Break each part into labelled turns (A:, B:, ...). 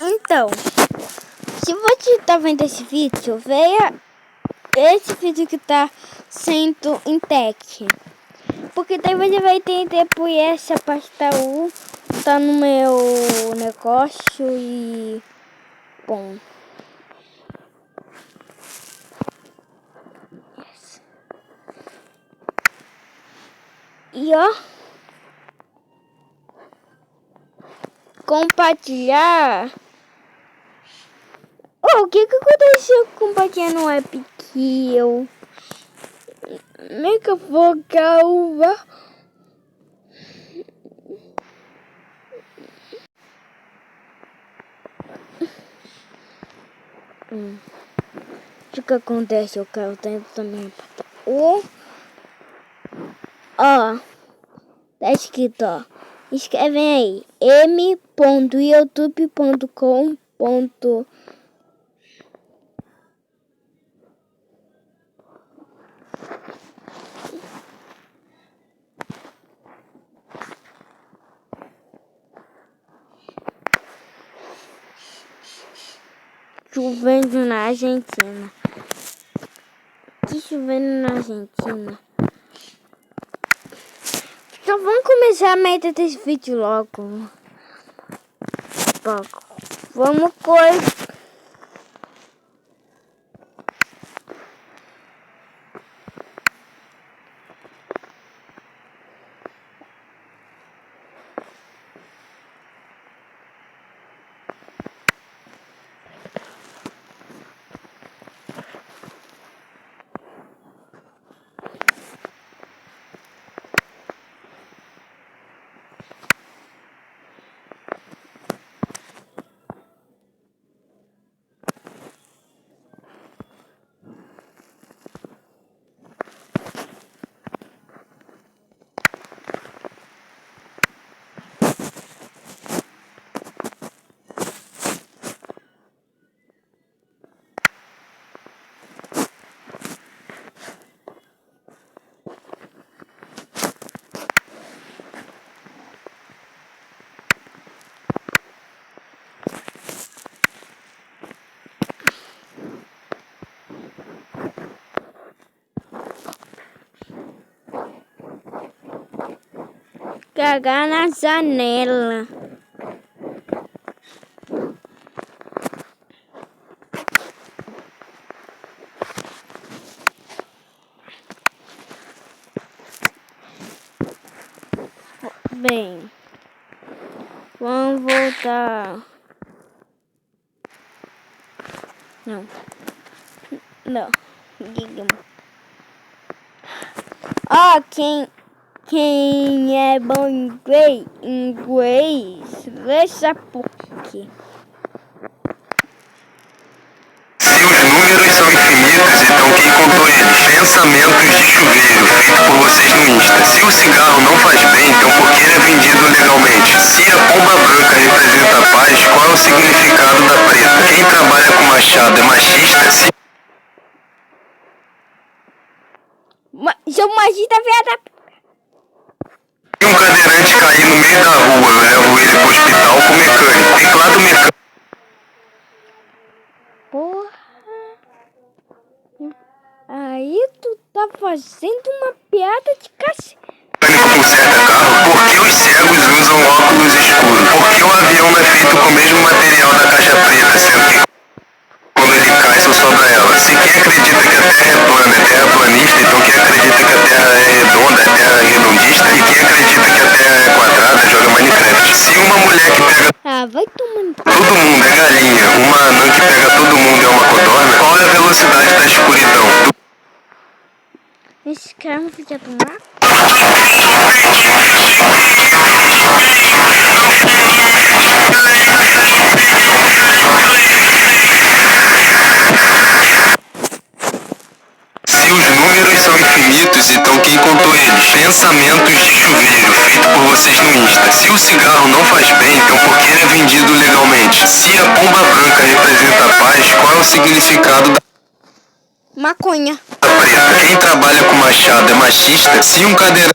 A: Então, se você tá vendo esse vídeo, veja esse vídeo que tá sendo em tech. Porque daí você vai entender por essa pasta U tá no meu negócio e... Bom... E ó... Compartilhar... Oh, o que aconteceu com compartilhar no app que eu... Mega vogal... O que acontece? Eu quero dentro também. Ó, tá escrito, ó. Escrevem aí. m.youtube.com. Chovendo na Argentina. Que chovendo na Argentina. Então vamos começar a meta desse vídeo logo. Vamos coisa. Cagar na janela. Bem, vamos voltar. Não. Quem é bom em inglês, veja por quê.
B: Se os números são infinitos, então quem contou eles? Pensamentos de chuveiro, feito por vocês no Insta. Se o cigarro não faz bem, então por que ele é vendido legalmente? Se a pomba branca representa a paz, qual é o significado da preta? Quem trabalha com machado é machista?
A: Seu machista viada.
B: Se um cadeirante cair no meio da rua, eu levo ele pro hospital com mecânico. Teclado mecânico.
A: Porra. Aí tu tá fazendo uma piada de cacete.
B: Conserta carro, por que os cegos usam óculos escuros? Por que o avião não é feito com o mesmo material da caixa preta, sendo que quando ele cai só sobra ela? Se quem acredita que a Terra é plana é terraplanista, então quem acredita que a Terra é redonda é terra redondista, e quem acredita que a Terra é quadrada joga Minecraft. Se uma mulher que pega
A: Vai tomando.
B: todo mundo é galinha, uma anã que pega todo mundo é uma codorna, qual é a velocidade da escuridão?
A: Esse cara não podia tomar.
B: Se os números são infinitos, então quem contou eles? Pensamentos de chuveiro, feito por vocês no Insta. Se o cigarro não faz bem, então por que ele é vendido legalmente? Se a pomba branca representa a paz, qual é o significado da
A: Maconha.
B: preta? Quem trabalha com machado é machista? Se um cadeirante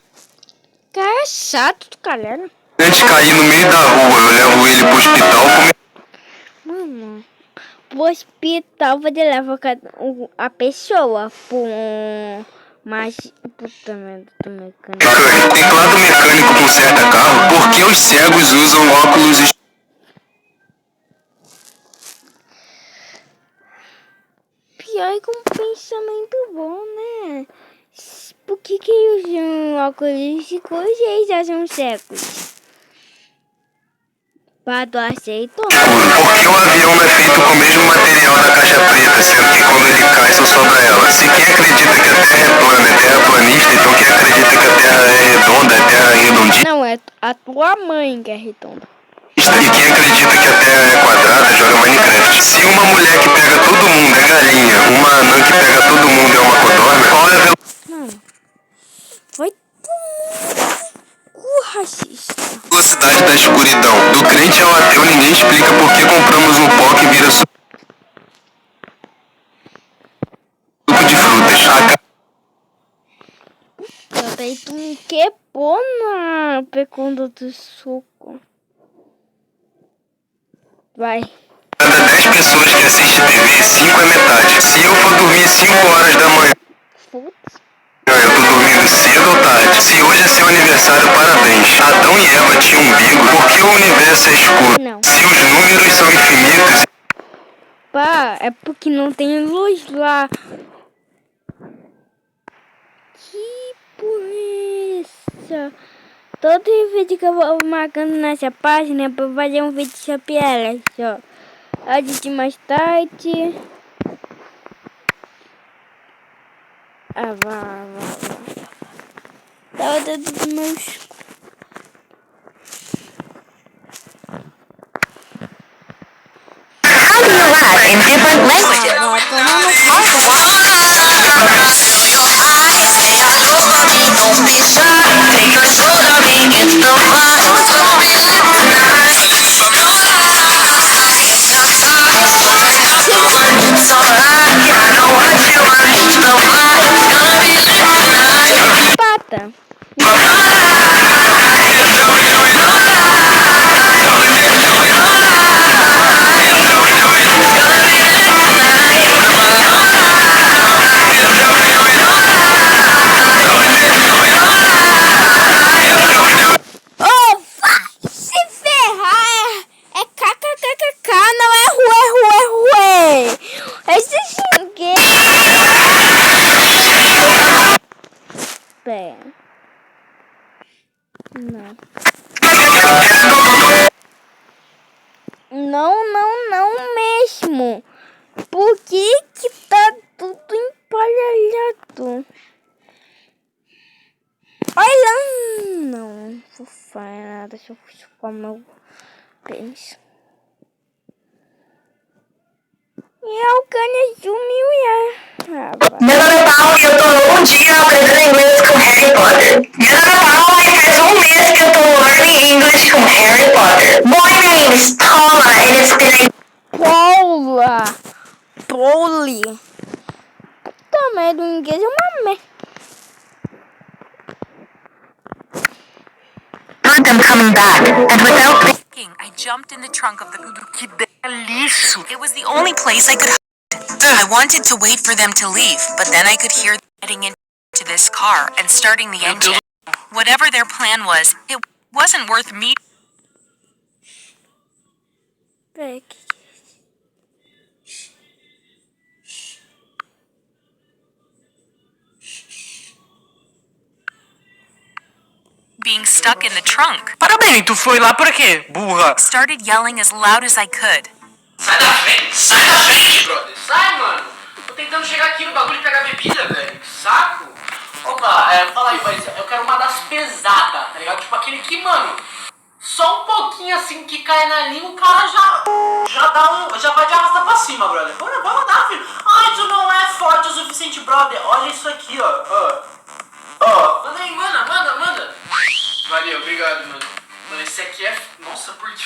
A: Cara chato do galera.
B: cair no meio da rua, eu levo ele pro hospital com
A: pro hospital, você leva a pessoa pro puta merda do mecânico.
B: Teclado mecânico conserta carro. Por que os cegos usam óculos escuros?
A: Pior que um pensamento bom, né? Por que eles usam óculos escuros e eles usam cegos? Pato aceitou?
B: Porque o avião não é feito com o mesmo material da caixa preta, sendo que quando ele cai só sobra ela. Se quem acredita que a Terra é plana é terraplanista, então quem acredita que a Terra é redonda é terra redondinha.
A: Não, é a tua mãe que é redonda.
B: E quem acredita que a Terra é quadrada joga Minecraft. Se uma mulher que pega todo mundo é galinha, uma anã que pega todo mundo é uma codorna, qual é a
A: Vai racista.
B: velocidade da escuridão? Do crente ao ateu ninguém explica por que compramos um pó que vira suco de frutas.
A: Daí tu me quebrou na pergunta do suco. Vai.
B: Cada 10 pessoas que assistem TV, 5 é metade. Se eu for dormir 5 horas da manhã,
A: Putz.
B: eu tô dormindo cedo ou tarde? Se hoje é seu aniversário, parabéns. Adão e Eva tinham umbigo. Por que o universo é escuro?
A: Não.
B: Se os números são infinitos.
A: Pá, é porque não tem luz lá. Que polícia. Todo vídeo que eu vou marcando nessa página é pra fazer um vídeo sobre elas, ó. A de mais tarde. Vá. Tava dentro dos meus...
C: How do you laugh in different languages?
A: Pata. Não mesmo. Por que tá tudo emparelhado? Olha, não vou falar nada. Deixa eu chupar meu pênis. E é o cano sumiu e
C: Meu Natal, eu tô um dia aprendendo inglês com Harry Potter. Meu Natal, faz mês que eu tô learning English com Harry Potter. My name is Paula and it's been
A: Poli. Também do inglês é uma merda.
C: them coming back, and without
D: thinking, I jumped in the trunk of the... Que delícia! It was the only place I could hide. I wanted to wait for them to leave, but then I could hear them getting into this car and starting the engine. Whatever their plan was, it wasn't worth me. Being stuck in the trunk.
E: Parabéns, tu foi lá por quê, burra?
D: Started yelling as loud as I could.
E: Sai da frente, brother. Sai, mano. Tô tentando chegar aqui no bagulho e pegar bebida, velho. Saco. Opa, fala aí, mas eu quero uma das pesadas, tá ligado? Tipo aquele que, mano, só um pouquinho assim que cai na língua, o cara já vai de arrasta pra cima, brother. Bora, vai mandar, filho. Ai, tu não é forte o suficiente, brother. Olha isso aqui, ó. Manda aí, manda. Valeu, obrigado, mano. Mano, esse aqui é... Nossa, por que...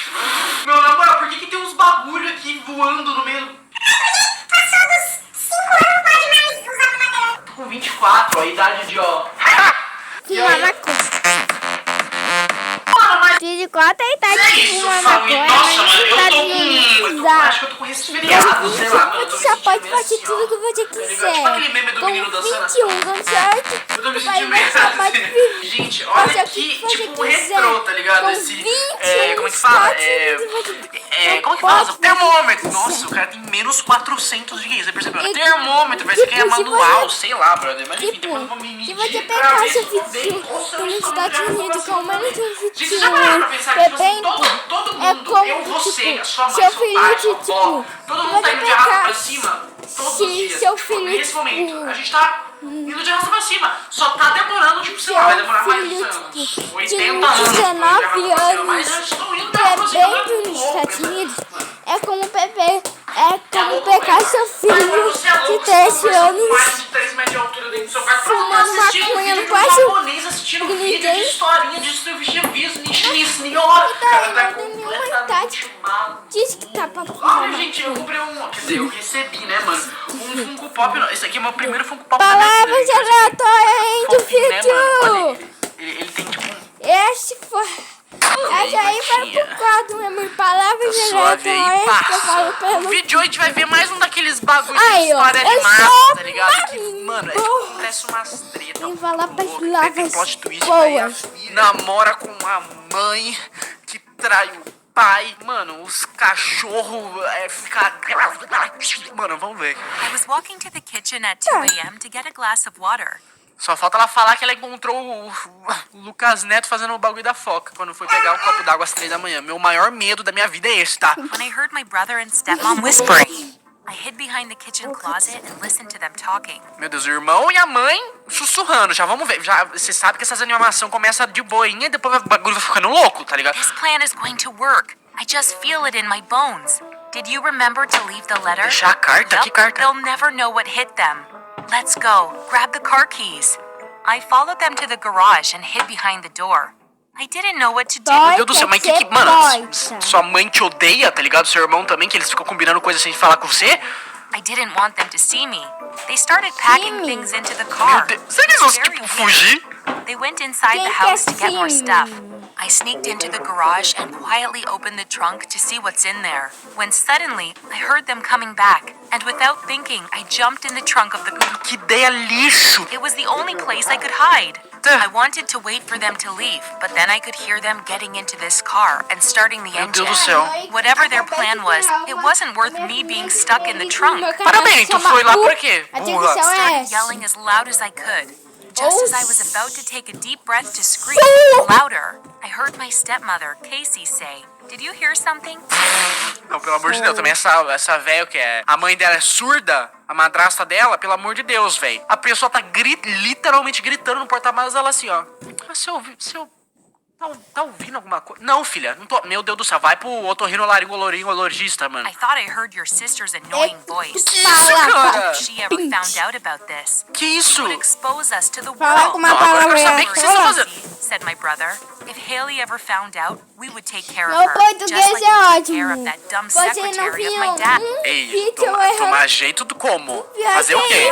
E: Meu, na moral, por que tem uns bagulho aqui voando no meio...
C: passou dos 5 anos, pode mais usar madeira.
E: Tô com 24, a idade de, ó...
A: Fumar maconha.
E: Mano, mas...
A: 24 é a idade
E: É
A: de
E: isso,
A: fumar
E: Saúl.
A: maconha.
E: Nossa, mano, eu tô
A: mas
E: com... Acho que eu tô com resfriado. sei lá, mano, eu tô
A: Você
E: me
A: já
E: sentindo
A: pode
E: meio
A: fazer
E: assim,
A: tudo
E: ó.
A: que você
E: Tá ligado?
A: quiser.
E: Tipo aquele meme do
A: Com
E: menino dançando
A: 21, dando certo.
E: Eu tô me
A: Vai
E: sentindo meio
A: você pode
E: assim. Gente, olha
A: fazer o
E: que,
A: que você
E: tipo, um
A: quiser.
E: retrô, tá ligado?
A: Com
E: Esse,
A: 21
E: como é que fala?
A: Estados Unidos,
E: Como é que fala? O termômetro. Nossa, o cara tem menos 400 de você percebeu?
A: E,
E: Termômetro, vai ser que é
A: tipo, se
E: manual,
A: você-
E: sei lá, brother. Mas enfim,
A: Tipo,
E: depois eu vou me
A: se
E: medir
A: você
E: pra
A: pegar
E: ver se
A: seu
E: eu tô bem
A: vídeo
E: ou se eu
A: nos
E: estou
A: Estados
E: já
A: Unidos com menos de
E: Gente, você já parou pra pensar que, tipo assim,
A: bebendo,
E: todo
A: é
E: mundo,
A: como,
E: eu, você,
A: tipo,
E: a sua mãe,
A: seu
E: seu
A: filho
E: pai,
A: de,
E: sua avó,
A: tipo,
E: todo
A: se
E: mundo tá
A: você
E: indo de arrasta
A: pegar-
E: pra cima todos os
A: se
E: dias.
A: seu
E: Tipo,
A: filho,
E: nesse momento,
A: tipo,
E: a gente tá indo de arrasta pra cima. Só tá demorando, tipo, sei lá, vai demorar mais uns 80 anos pra ir de arrasta pra cima. Mas eu estou indo de arrasta pra cima,
A: bebendo
E: né?
A: nos
E: Louco,
A: Estados
E: né?
A: Unidos, é como beber, é como
E: louco,
A: pegar
E: velho.
A: seu
E: Mas, mano,
A: filho
E: você é louco,
A: de
E: você tá
A: 13
E: conversando com mais
A: anos
E: de 3 metros de altura dentro do seu quarto pra
A: fumando
E: assistir um
A: maconha
E: vídeo
A: no
E: de um
A: quarto,
E: japonês assistindo
A: porque
E: vídeo de
A: ninguém-
E: historinha de serviço, senhora. O cara tá
A: não tem nenhuma
E: completamente maluco.
A: diz que tá pra fumar
E: Olha, gente, eu comprei quer dizer, eu recebi, né, mano, um Funko Pop. Esse aqui é o meu primeiro Funko Pop da minha vida,
A: palavras
E: gente.
A: aleatórias do
E: Fofinho, né, mano? Olha,
A: vídeo.
E: ele tem tipo um...
A: Esse foi. Essa aí vai
E: gatinha.
A: pro quadro, meu amor. Palavras
E: Suave aí,
A: aleatórias que eu falo
E: passa. No
A: pelo.
E: vídeo de hoje a gente vai ver mais um daqueles bagulho de
A: Aí, ó,
E: história
A: eu
E: animada,
A: sou
E: tá ligado? Que,
A: marinho.
E: mano, é tipo, acontece umas treta.
A: Tem que falar
E: muito
A: pras
E: louca, tem
A: palavras
E: plot twist, velho. A
A: boas.
E: filha namora com a mãe que trai o pai. Mano, os cachorros ficam... Mano, vamos ver.
D: I was walking to the kitchen at 2 a.m. to get a glass of water.
E: Só falta ela falar que ela encontrou o Lucas Neto fazendo o bagulho da foca quando foi pegar um copo d'água às 3 da manhã. Meu maior medo da minha vida é esse, tá?
D: When I heard my brother and stepmom whispering, I hid behind the kitchen closet and listened to them talking.
E: Meu Deus, o irmão e a mãe sussurrando. Já vamos ver. Já, você sabe que essas animações começam de boinha e depois o bagulho vai ficando louco, tá ligado?
D: This plan is going to work. I just feel it in my bones. Did you remember to leave the letter?
E: Deixar a carta? Que carta?
D: They'll never know what hit them. Let's go. Grab the car keys. I followed them to the garage and hid behind the door. I didn't know what to do.
A: Dói.
E: Meu Deus do céu, mas que... Mano, sua mãe te odeia, tá ligado? Seu irmão também, que eles ficam combinando coisas sem falar com você?
D: I didn't want them to see me. They started packing
A: me.
D: things into the
E: Meu
D: car.
E: Deus. Será que eles vão,
D: Very
E: tipo,
D: weird.
E: fugir?
D: They went inside the
A: Quem
D: house
A: quer
D: to get more
A: sim?
D: stuff. I sneaked into the garage and quietly opened the trunk to see what's in there. When suddenly, I heard them coming back, and without thinking, I jumped in the trunk of the...
E: Que ideia lixo!
D: It was the only place I could hide. I wanted to wait for them to leave, but then I could hear them getting into this car and starting the
E: Meu
D: engine.
E: Deus do céu.
D: Whatever their plan was, it wasn't worth me being stuck in the trunk.
E: Parabéns, tu foi lá pra quê?
A: A
E: Burra.
A: atenção é
D: Started
A: essa.
D: yelling as loud as I could. Just as I was about to take a deep breath to scream louder, I heard my stepmother, Casey, say, "Did you hear something?"
E: Não, pelo amor de Deus, também essa velha que é... A mãe dela é surda, a madrasta dela, pelo amor de Deus, velho. A pessoa tá literalmente gritando no porta-malas dela assim, ó. Tá ouvindo alguma coisa? Não, filha, não tô... Meu Deus do céu, vai pro otorrinolaringologista, mano.
D: I thought I heard your sister's annoying voice.
E: Que isso, cara?
D: If she ever found out about this,
E: Que isso?
D: it would expose us to the
A: Falar com
D: world.
A: uma
E: Não, agora eu
A: palavra
E: quero saber o que vocês estão fazendo.
D: Casey, said my brother. If Haley ever found out, we would take care of
A: Meu
D: her,
A: português
D: just like
A: é
D: we took care of
A: ótimo.
D: that dumb
A: Vocês não
D: secretary of
A: viram
D: my dad.
E: Ei,
A: vídeo
E: tomar jeito do como? Fazer o quê?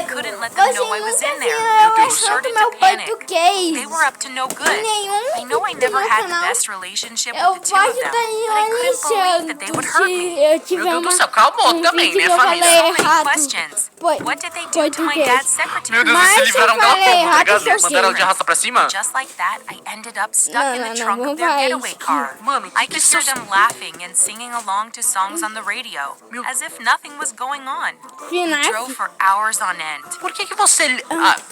D: Couldn't let them know I was in there.
E: Meu Deus do céu.
D: Started
A: meu
D: to panic.
A: português.
D: They were up to no good.
A: Nenhum
D: I know I
A: vídeo
D: never
A: no
D: had the
A: canal.
D: best relationship
A: Eu
D: with the two of
A: posso
D: them,
A: estar
D: but I couldn't believe that they would hurt me.
A: se eu tiver
E: Meu Deus do
A: uma-
E: céu, calma também,
A: vídeo
E: né,
A: que eu
E: família?
A: falei
D: So many
A: errado.
D: questions.
A: Foi-
D: What did they do to my
A: português.
D: dad's secretary?
E: Meu Deus,
A: Mas
E: eles se livraram
A: eu
E: dela
A: falei
E: como, tá
A: errado,
E: ligado?
A: eu
E: Mandaram ela de
A: sei.
E: arrasta pra cima?
D: Just like that, I ended up stuck
A: Não,
D: in
A: não,
D: the
A: não,
D: trunk
A: não
D: of their
A: vai.
D: getaway car.
E: Mano,
D: I
E: que
D: could hear
E: isso?
D: them laughing and singing along to songs on the radio,
E: Meu-
D: as if nothing was going on. We
A: Finais.
D: drove for hours on end.
E: Por que você...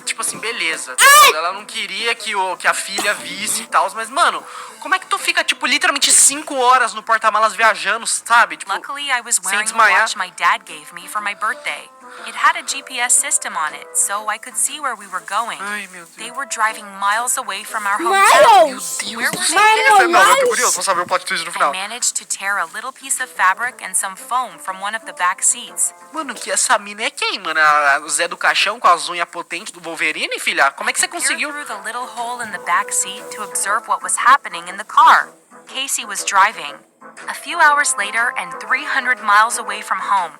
E: tipo assim, beleza. Ela não queria que a filha visse e tal, mas, mano, como é que tu fica, tipo, literalmente 5 horas no porta-malas viajando, sabe? Tipo,
D: Luckily, I was
E: sem
D: wearing a
E: desmaiar.
D: watch my dad gave me for my birthday. It had a GPS system on it, so I could see where we were going.
E: Ai, meu
D: They
E: Deus.
D: were driving miles away from our hometown.
A: Miles.
D: Where were they
A: Miles.
D: headed?
E: Não, eu tô curioso, vou saber o plot twist no
D: I
E: final.
D: managed to tear a little piece of fabric and some foam from one of the back seats.
E: Mano, que essa mina é quem, mano? O Zé do Caixão com as unhas potentes do Wolverine, filha? Como é que você
D: I peered
E: conseguiu?
D: through the little hole in the back seat to observe what was happening in the car. Casey was driving. A few hours later and 300 miles away from home,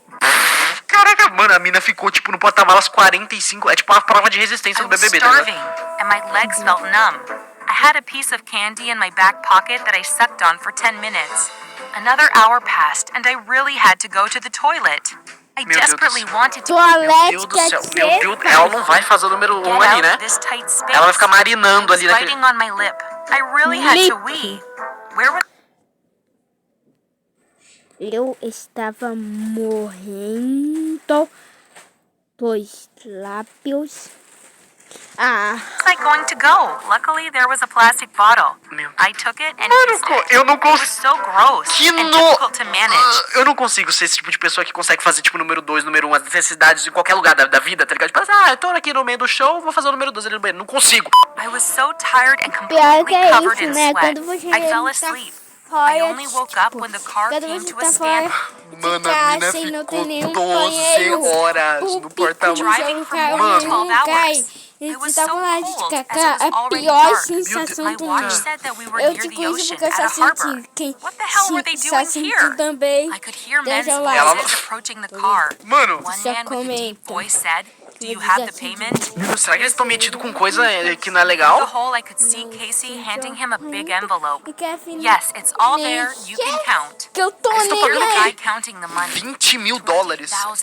E: Caraca, mano, a mina ficou, tipo, no porta-malas 45. É tipo uma prova de resistência
D: I
E: do
D: was
E: BBB, tá ligado?
D: starving and my legs felt numb. I had a piece of candy in my back pocket that I sucked on for 10 minutes. Another hour passed, and I really had to go to the toilet. I
E: Meu Deus do
D: desperately
E: céu.
D: wanted to
E: Meu
A: Toalete
E: Deus do
A: quer
E: céu.
A: dizer,
E: Meu Deus, ela não vai fazer o número 1
D: get
E: ali,
D: out
E: né?
D: this tight space.
E: Ela vai ficar marinando
D: It was
E: ali naquele...
D: biting on my lip. I really had to
A: Lip.
D: wee. Where was
A: Eu estava morrendo dos lábios.
D: I going to go? Luckily, there was a plastic bottle.
E: Meu Deus.
D: I took it and
E: Mano,
D: used it.
E: eu não
D: It was
E: consigo...
D: so gross
E: Que
D: and
E: no...
D: difficult to manage.
E: Eu não consigo ser esse tipo de pessoa que consegue fazer, tipo, número 2, número 1, as necessidades em qualquer lugar da vida, tá ligado? Tipo, eu tô aqui no meio do show, vou fazer o número 2 ali no banheiro. Não consigo.
D: I was so tired and
A: Pior que
D: completely
A: é
D: covered
A: isso,
D: in
A: né?
D: sweat.
A: Quando você
D: I fell
A: tá
D: asleep.
A: fora,
D: I only woke up when the car
A: quando
D: came
A: você
D: to
A: tá
D: a
A: fora
D: stand.
E: Mano, a
A: de
E: mina
A: casa e não tem
E: ficou
A: nenhum
E: 12
A: banheiro,
E: horas
A: o
E: no
A: pico
E: porta-malas.
A: do
D: Driving
A: seu
D: from
A: carro
D: work for
A: não
D: 12
A: cai.
D: hours.
A: E
D: I was
A: você tá
D: so
A: vontade de
D: cold, as
A: cacar,
D: it was
A: a
D: already
A: pior
D: dark.
A: sensação
D: My
A: do
D: watch
A: mundo.
D: said that we were
A: Eu
D: near
A: te
D: the
A: conheço
D: ocean
A: porque eu
D: at
A: só
D: a harbor.
A: senti quem
D: What the hell were they
A: só
D: doing
A: senti
D: here?
A: também.
D: I could hear men's
A: Desde lá.
D: voices approaching the car.
E: Mano,
D: One
A: Só
D: man with a deep
A: comenta.
D: voice said, "Do you have the payment?"
E: meu Deus, será que eles estão metidos com coisa que não é
D: Through
E: legal?
D: the hole, I could see Casey handing him a big envelope.
A: E que afinal-
D: Yes, it's all there. You can count.
A: Que eu tô
E: Eles tão
A: nem
E: pagando
D: The
E: o
A: aí.
D: guy counting the money.
E: $20 mil.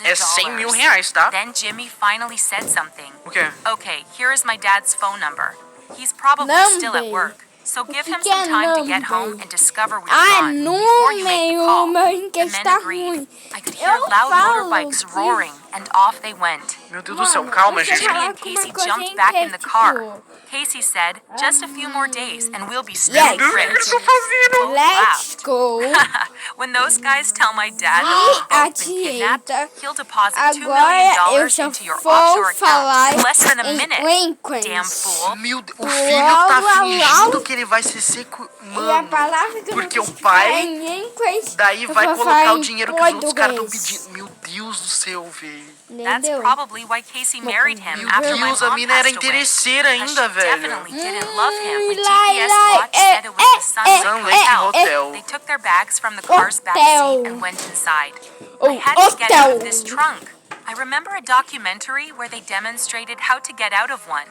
E: É 100 mil reais, tá?
D: Then Jimmy finally said something.
E: O quê?
D: Okay, here is my dad's phone number. He's probably still at
A: Number.
D: work. So give him
A: que é
D: some time to get
A: number?
D: home and discover we've
A: Ah,
D: gone before you make the
A: número,
D: call.
A: meu
D: The
A: inglês
D: men
A: tá
D: agreed.
A: ruim.
D: I could hear
A: Eu
D: loud
A: falo
D: motorbikes
A: que-
D: roaring, and off they went.
E: Meu Deus do céu, calma,
A: você
E: gente.
A: fala
D: Jimmy and
A: com uma
D: Casey
A: coisa
D: jumped back in the car.
A: tipo,
D: Casey said, "Just a few more days and we'll be
A: Yes.
D: stone
E: Meu Deus, o que eles
D: rich."
E: estão fazendo?
D: Both
A: Let's
D: laughed.
A: go.
D: When those guys tell my dad that
A: E
D: we've
A: a
D: both been kidnapped,
A: direita.
D: he'll deposit $2
A: Agora eu
D: million
A: só
D: into your
A: vou
D: offshore
A: falar
D: account in less than a
A: em
D: minute.
A: frequency.
D: Damn fool.
E: Meu Deus, o filho tá
A: Uau,
E: fingindo
A: uau.
E: que ele vai ser seco.
A: E a
E: Mano,
A: palavra que eu
E: porque
A: não
E: o
A: consigo
E: pai
A: falar em inglês,
E: daí
A: eu
E: vai
A: vou
E: colocar
A: falar
E: o
A: em
E: dinheiro que os outros caras estão
A: português.
E: pedindo. Meu Deus do céu, velho.
D: That's
A: Entendeu?
D: probably why Casey married him
E: Meu
D: after my
E: Deus, a
D: mom
E: mina era
D: passed away.
E: interesseira ainda,
D: Because she
E: velho.
D: definitely didn't love him. My
A: Lai,
D: GPS
A: lai,
D: watch said it was the
E: Sun Lake
D: Hotel.
E: Hotel.
D: They took their bags from the car's back
A: Hotel.
D: seat and went inside.
A: Oh,
D: I had to get out of
A: hotel.
D: this trunk. I remember a documentary where they demonstrated how to get out of one.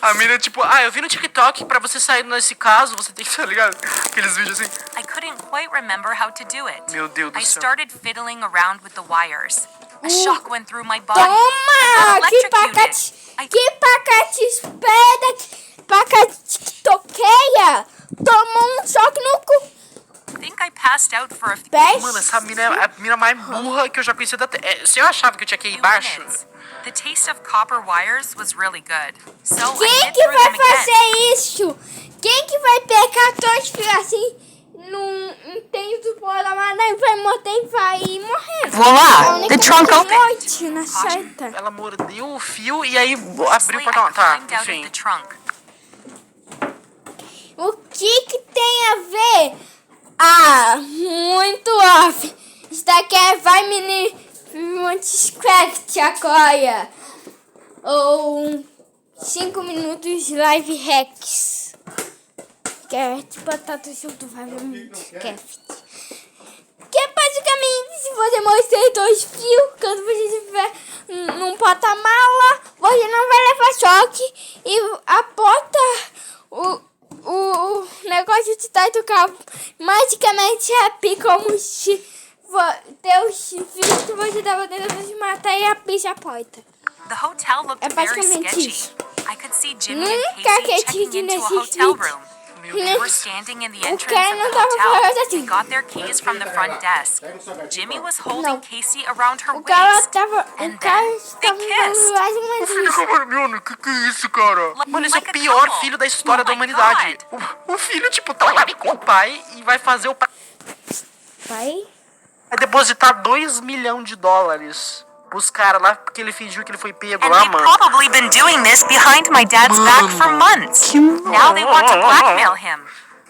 E: A mina, tipo, eu vi no TikTok, pra você sair nesse caso, você tem que, tá ligado? Aqueles vídeos assim.
D: I couldn't quite remember how to do it.
E: Meu Deus do
D: I
E: céu.
D: started fiddling around with the wires. A shock went through my body. I
A: Toma!
D: got
A: Que
D: electrocuted.
A: pacote!
D: I
A: Que pacote espera! Que pacote toqueia! Tomou um choque no cu!
D: think I passed out for a few
A: Pés?
E: Mano, essa mina é a mina mais burra que eu já conheci da Se eu achava que eu tinha que ir embaixo.
D: minutes. The taste of copper wires was really good. So I
A: Quem
D: hit
A: que
D: through them
A: vai
D: again.
A: fazer isso? Quem que vai pegar dois fios assim num tempo do programa e vai morder e vai morrer?
D: Voila! The trunk opened.
A: Morte na certa.
E: Ela mordeu o fio e aí abriu o
D: Honestly,
E: portão.
D: I
E: Tá,
D: climbed out of
E: enfim.
D: the trunk.
A: O que tem a ver? Muito off. Isso daqui vai mini Minecraft agora. Ou 5 minutos live hacks. Que é tipo batata junto vai Minecraft. Que é basicamente se você mostrar dois fios, quando você estiver num porta-mala, você não vai levar choque e a porta, o negócio de trás do carro magicamente é como se Deus viu que você estava tentando se matar e abre a porta.
D: The hotel looked
A: É
D: very
A: basicamente
D: sketchy.
A: isso.
D: I could see Jimmy and
A: Nunca
D: Casey
A: acredite
D: checking into a
A: nesse
D: hotel
A: vídeo.
D: room.
E: Meu
D: They
E: Deus.
D: were standing in the
A: O
D: entrance
A: cara
D: of
A: não
D: the
A: tava falando
D: hotel.
A: assim.
D: They got their keys from the front desk. Jimmy was holding
A: Não.
D: Casey around her
A: O cara
D: waist.
A: tava.
D: And
A: O cara
D: then
A: estava
D: they kissed.
A: basicamente isso.
E: Mano, que é isso, cara? Mano, esse é o
D: Like a
E: pior
D: couple.
E: filho da história
D: Oh
E: da
D: my
E: humanidade. O filho, tipo, tá lá com o pai e vai fazer o pai
A: Vai?
E: depositar $2 milhões pros caras lá, porque ele fingiu que ele foi pego
D: And
E: lá,
D: they'd
E: mano.
D: probably been doing this behind my dad's back for months. Now they want to blackmail him.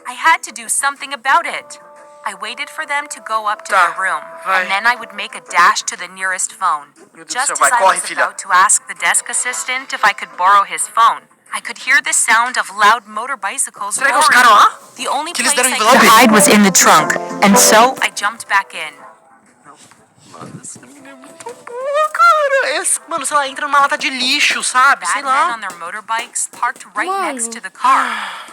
D: I had to do something about it. I waited for them to go up to
E: Tá,
D: their room,
E: vai.
D: and then I would make a dash to the nearest phone.
E: Meu Deus do
D: Just
E: céu,
D: as
E: vai,
D: I
E: corre,
D: was
E: filha.
D: about to ask the desk assistant if I could borrow his phone, I could hear the sound of loud motor bicycles
E: Será que é os
D: roaring.
E: caras lá?
D: The only
E: Que eles
D: place
E: deram
D: I could
E: envelope?
D: hide was in the trunk, and so I jumped back in.
E: Mano, essa menina é muito boa, cara. Mano, sei lá, entra numa lata de lixo, sabe? Sei
D: Bad men
E: lá.
D: on their motorbikes parked right
A: Mano.
D: next to the car.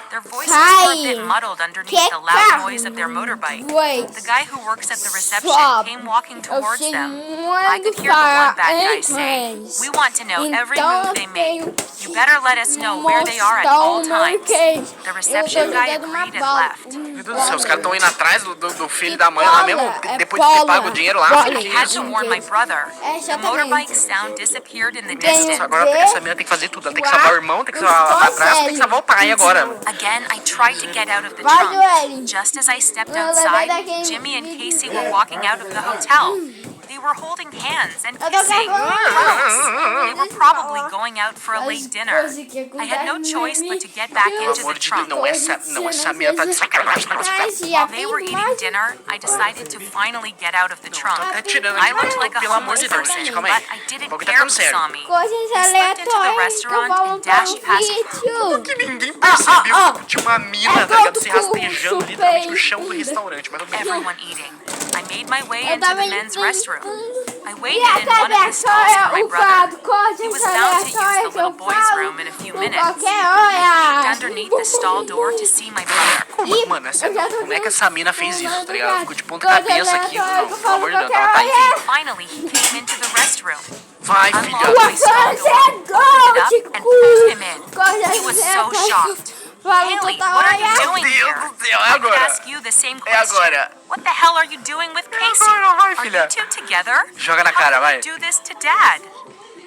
D: Their voices were a bit
A: Sai.
D: muddled underneath
A: Que
D: the loud
A: carro
D: noise of their motorbike.
A: dois.
D: The guy who works at the reception
A: Sobe.
D: came walking
A: Eu
D: towards
A: sei
D: them. I could
A: muito
D: hear the one
A: falar
D: bad guy say,
A: inglês.
D: "We want to know every
A: Então
D: move they make.
A: eu
D: You better let us know where they are at
A: mostrar
D: all
A: o meu
D: times."
A: inglês.
D: The
A: Eu tô
D: reception guy
A: jogando uma
D: agreed and
A: bola.
D: left.
E: Meu Deus do céu, os caras estão indo atrás do filho
A: Que
E: da mãe lá mesmo,
A: bola? É
E: depois de ter
A: bola.
E: pago o dinheiro lá.
A: Bola.
E: filho,
D: I
E: que
D: had
E: isso?
D: to warn my brother.
A: É,
D: The
A: exatamente.
D: motorbike sound disappeared in the
A: Tem
D: distance.
E: Agora essa menina tem que fazer tudo. Ela tem que salvar o irmão, tem que salvar a madrasta, tem que salvar o pai agora.
D: Again, I tried to get out of the
A: Vai,
D: trunk.
A: Joelle.
D: Just as I stepped
A: Eu lembrei
D: outside,
A: daquele
D: Jimmy and
A: vídeo
D: Casey
A: que-
D: were walking out of the hotel. They were holding hands and
A: Eu tô
D: kissing.
A: gravando.
D: They were probably going out for a late dinner. I had no choice but to get back
E: Pelo
D: into
E: amor
D: the
E: de Deus,
D: trunk.
E: não, essa menina tá de sacanagem.
D: While they were eating dinner, I decided to finally get out of the trunk.
E: Tá tirando
D: I
E: aqui,
D: looked like a
E: pelo amor de
D: homeless
E: Deus,
D: person,
E: gente, calma
D: but
E: aí.
D: I didn't
E: O bagulho tá
D: care
E: ficando
D: who
E: sério.
D: saw me.
A: Coisas
D: I slipped into the
A: aleatórias que eu
D: restaurant
A: vou
D: and
A: montar
D: dashed past
A: vídeo.
E: Ninguém percebeu
A: ó.
E: que tinha uma mina,
A: É
E: tá ligado?
A: todo
E: Se rastejando
A: curso,
E: literalmente no
A: bem.
E: chão do restaurante. Mas tudo bem.
D: Everyone eating. I made my way
A: Eu
D: into
A: tava
D: the men's restroom. I
A: E
D: waited in one
A: essa
D: of the stalls for my
A: aleatória, o
D: brother.
A: quadro,
D: He
A: coisas
D: was bound to use the
A: aleatórias que
D: little
A: eu
D: boys'
A: falo
D: room in a few
A: por
D: minutes.
A: qualquer
D: I
A: hora.
D: peeked underneath the stall door to see my brother.
A: Ih,
E: Mano, é sério,
A: eu já tô
E: como é que essa mina fez isso, tá ligado? Ela ficou de ponta
A: Coisas
E: cabeça aqui.
A: aleatórias
E: Não,
A: que eu
E: pelo amor de
A: falo
E: Deus, ela tá
A: qualquer hora.
E: enfim.
D: Finally, he came into the restroom.
E: Vai,
D: Unlocked
E: filha.
D: my stall door, opened it up, and pulled him in. He was so shocked. Haley, what are you doing
E: Meu
D: here?
E: Deus do céu, é
D: I could
E: agora.
D: ask you the same
E: É
D: question.
E: agora.
D: What the hell are you doing with Casey?
E: agora, vai,
D: Are
E: filha.
D: you two together?
E: Joga na
D: How
E: cara,
D: could
E: vai.
D: you do this to Dad?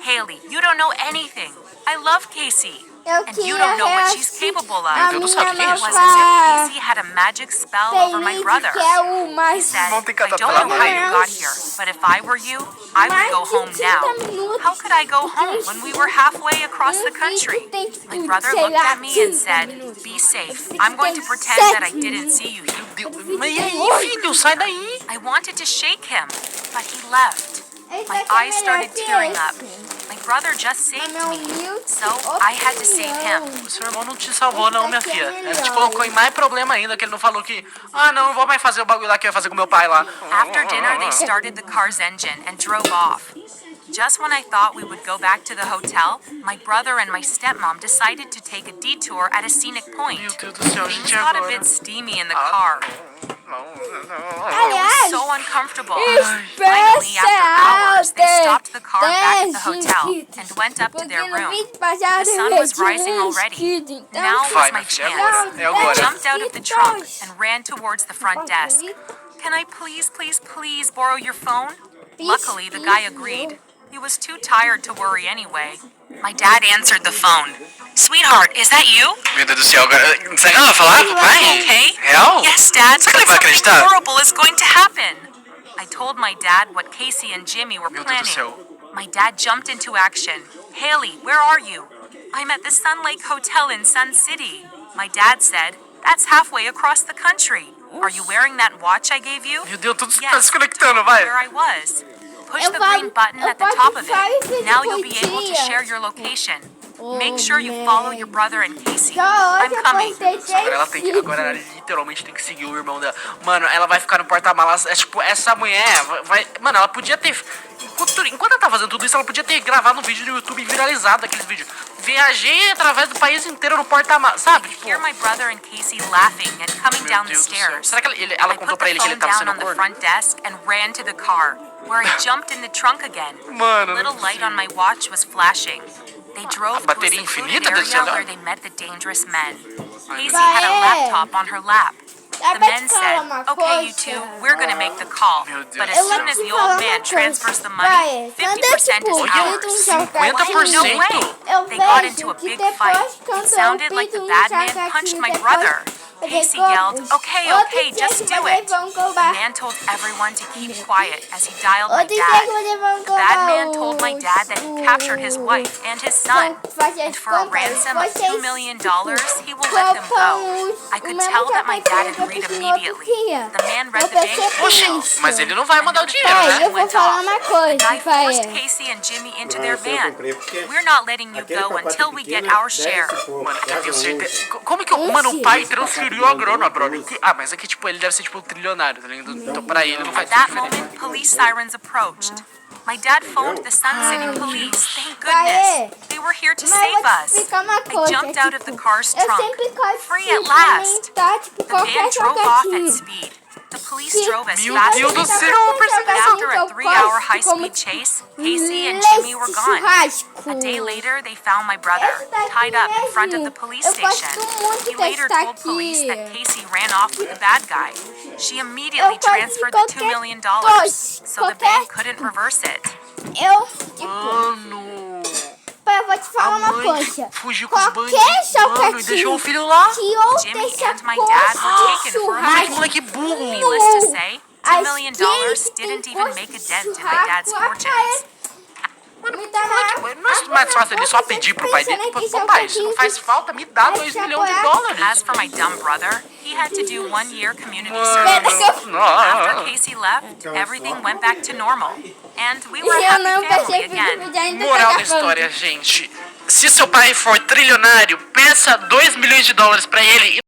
D: Haley, you don't know anything. I love Casey.
A: Eu
D: And you don't know what she's
A: queria
D: capable
A: a
D: of.
E: Meu Deus do céu,
A: minha
E: que é
D: It
E: isso?
D: was
A: nova
D: as if Casey had a magic spell over my
A: Felipe,
D: brother.
A: que é o
D: He
A: mais...
D: said,
E: Vamos ter que
D: I
E: catar
D: don't
E: pela
D: know how you
E: mãe.
D: got here, but if I were you, I would go home now. How could I go home when we were halfway across the country? My brother looked at me and said, "Be safe. I'm going to pretend that I didn't see you."
E: Deus, mas e aí, filho? Sai daí.
D: I wanted to shake him, but he left. My eyes started tearing up. My brother just saved me, so I had to save him.
E: Seu irmão não te salvou, não, minha filha. Ele te colocou em mais problema ainda, que ele não falou que... Ah, não vou mais fazer o bagulho lá que eu ia fazer com meu pai lá.
D: After dinner, they started the car's engine and drove off. Just when I thought we would go back to the hotel, my brother and my stepmom decided to take a detour at a scenic point.
E: Meu Deus do céu,
D: Things
E: gente,
D: got a
E: agora.
D: bit steamy in the car.
A: Aliás,
D: So uncomfortable. Finally, after hours, they stopped the car back at the hotel and went up to
A: porque
D: their
A: no
D: room.
A: vídeo passado
D: The sun
A: eu
D: was
A: tinha
D: rising already.
A: inscrito, então
D: Now
E: Vai,
D: was my
E: minha filha,
D: chance.
E: agora. É
D: I
E: agora.
D: jumped out of the trunk and ran towards the front desk. Can I please borrow your phone? Luckily, the guy agreed. He was too tired to worry anyway. My dad answered the phone. Sweetheart, is that you?
E: Meu Deus do céu, agora... Será que ela vai falar com o pai?
D: Okay.
E: Real?
D: Yes, Dad.
E: Será que ele vai
D: Something
E: acreditar?
D: horrible is going to happen. I told my dad what Casey and Jimmy were
E: Meu Deus do
D: planning.
E: céu.
D: My dad jumped into action. Haley, where are you? I'm at the Sun Lake Hotel in Sun City. My dad said, that's halfway across the country. Are you wearing that watch I gave you?
E: Meu Deus, tudo se tá
D: Yes,
E: se
D: I told
E: conectando,
D: him
E: vai.
D: where I was. Push
A: Eu
D: the
A: posso-
D: green button
A: eu
D: at the
A: posso
D: top of
A: só
D: it.
A: esse
D: Now you'll be able to
A: dia.
D: share your location.
A: Oh,
D: Make sure you
A: man.
D: follow your brother and Casey.
A: Só
D: I'm
A: hoje eu
D: coming.
A: postei
E: Agora ela tem que, agora ela literalmente tem que seguir o irmão dela. Mano, ela vai ficar no porta-malas. É tipo, essa mulher vai. Mano, ela podia ter. Enquanto ela tá fazendo tudo isso, ela podia ter gravado um vídeo no YouTube e viralizado aqueles vídeos. Viajei através do país inteiro no porta-malas, sabe? Tipo,
D: Hear my brother and Casey laughing and coming
E: meu
D: down the
E: Deus do céu.
D: stairs.
E: Será que ela
D: I
E: contou
D: put
E: pra
D: the
E: ele que ele
D: phone
E: tava
D: down
E: sendo
D: on the
E: corno?
D: front desk and ran to the car, where I jumped in the trunk again.
E: Mano, não é
D: Little light
E: possível.
D: on my watch was flashing. They drove to a
E: bateria
D: secluded
E: infinita desse
D: area
E: celular?
D: where they met the dangerous men. Casey
A: Vai,
D: had a
A: é.
D: laptop on her lap.
A: Dá
D: The
A: pra
D: men
A: te falar
D: said,
A: uma
D: "Okay, you
A: coisa?
D: two, we're gonna make the call.
E: Meu Deus
D: But as
E: do
A: Eu
D: soon
A: vou
D: as
A: te
D: the
A: falar
D: old
A: uma
D: man
A: coisa.
D: transfers the
A: Vai,
D: money,
A: quando
D: 50% is
A: tipo,
D: ours."
A: pinto um chacate,
E: 50%?
D: No way.
A: eu
D: They got
A: vejo
D: into a
A: que
D: big
A: depois
D: fight.
A: quando
D: It
A: eu
D: sounded like the
A: pinto
D: bad
A: um
D: man
A: chacatinho,
D: punched my
A: depois
D: brother.
A: eu
D: Casey
A: dei
D: yelled,
A: copos.
D: "Okay,
A: Outro
D: okay,
A: dia
D: just
A: que
D: do
A: vocês
D: it."
A: vão
D: The
A: cobrar.
D: man told everyone to keep quiet as he dialed my
A: Outro dia que
D: dad.
A: vocês vão
D: The bad
A: cobrar
D: man told my dad that he captured his wife and his son. And for a ransom of $2 million, he will let them go. I could tell that my dad agreed immediately. The man read the bank
E: Poxa, mas ele não vai mandar o dinheiro,
A: Pai,
E: né?
A: eu vou falar uma coisa,
D: I
A: pai.
D: forced Casey and Jimmy into their van. We're not letting you go until we get our share.
E: Mano, eu tenho certeza. Como que mano, o pai transferiu a grana, brother? Ah, mas é que tipo, ele deve ser tipo um trilionário, tá ligado? Então pra ele não faz
D: At that
E: diferença.
D: moment, police sirens approached. My dad phoned the Sun City police. Thank
A: Aê.
D: goodness. They were here to
A: Mas eu
D: save
A: vou te
D: us.
A: explicar uma
D: I
A: coisa.
D: jumped out of the car's
A: Eu
D: trunk.
A: sempre gosto
D: Free
A: de
D: at last.
A: comentar, tipo,
D: The van
A: qualquer
D: drove off at
A: jogatinho.
D: speed. The police
A: Se
D: drove as
A: você
D: fast
E: Deus
D: as
E: do
D: they
E: céu,
D: could.
A: qualquer
D: But
A: jogatinho
D: after
A: que
D: a
A: eu
D: 3-hour
A: gosto, como
D: high-speed chase, Casey and Jimmy were gone.
A: churrasco.
D: A day later, they found my brother,
A: Esse daqui
D: tied up in front of the
A: mesmo.
D: police
A: Eu
D: station.
A: gosto muito
D: He later
A: desse
D: told police that
A: daqui.
D: Casey ran off with the bad guy. She
A: Eu
D: immediately
A: gosto de
D: transferred the $2
A: qualquer
D: million,
A: coisa,
D: so the
A: qualquer
D: bank couldn't reverse it.
A: Eu, tipo,
E: Mano.
A: eu vou te falar uma coisa.
E: Fugiu com os
A: Qualquer
E: bandidos, mano, e
A: jogatinho
E: deixou o filho lá.
A: que eu
D: Jimmy
A: deixar
D: and my dad were
A: gosto de
D: taken for
E: Mano, que
A: churrasco,
E: moleque burro.
D: Needless to say, $2 million
A: aquele que
D: didn't
A: tem
D: even
A: gosto
D: make a
A: de
D: dent in my dad's
A: churrasco,
D: fortunes.
A: me dá na-
E: Não é mais fácil ele só pedir pro pai dele. Pô, pai, se não faz falta, me dá $2 milhões.
D: As for my dumb brother, he had to do 1 year community
A: Pera,
D: service.
A: eu-
D: After Casey left, everything went back to normal. And we were a
A: Eu não
D: happy family
A: percebi que o
D: again.
A: vídeo ainda tá
E: Moral da
A: gravando.
E: história, gente. Se seu pai for trilionário, peça $2 milhões pra ele.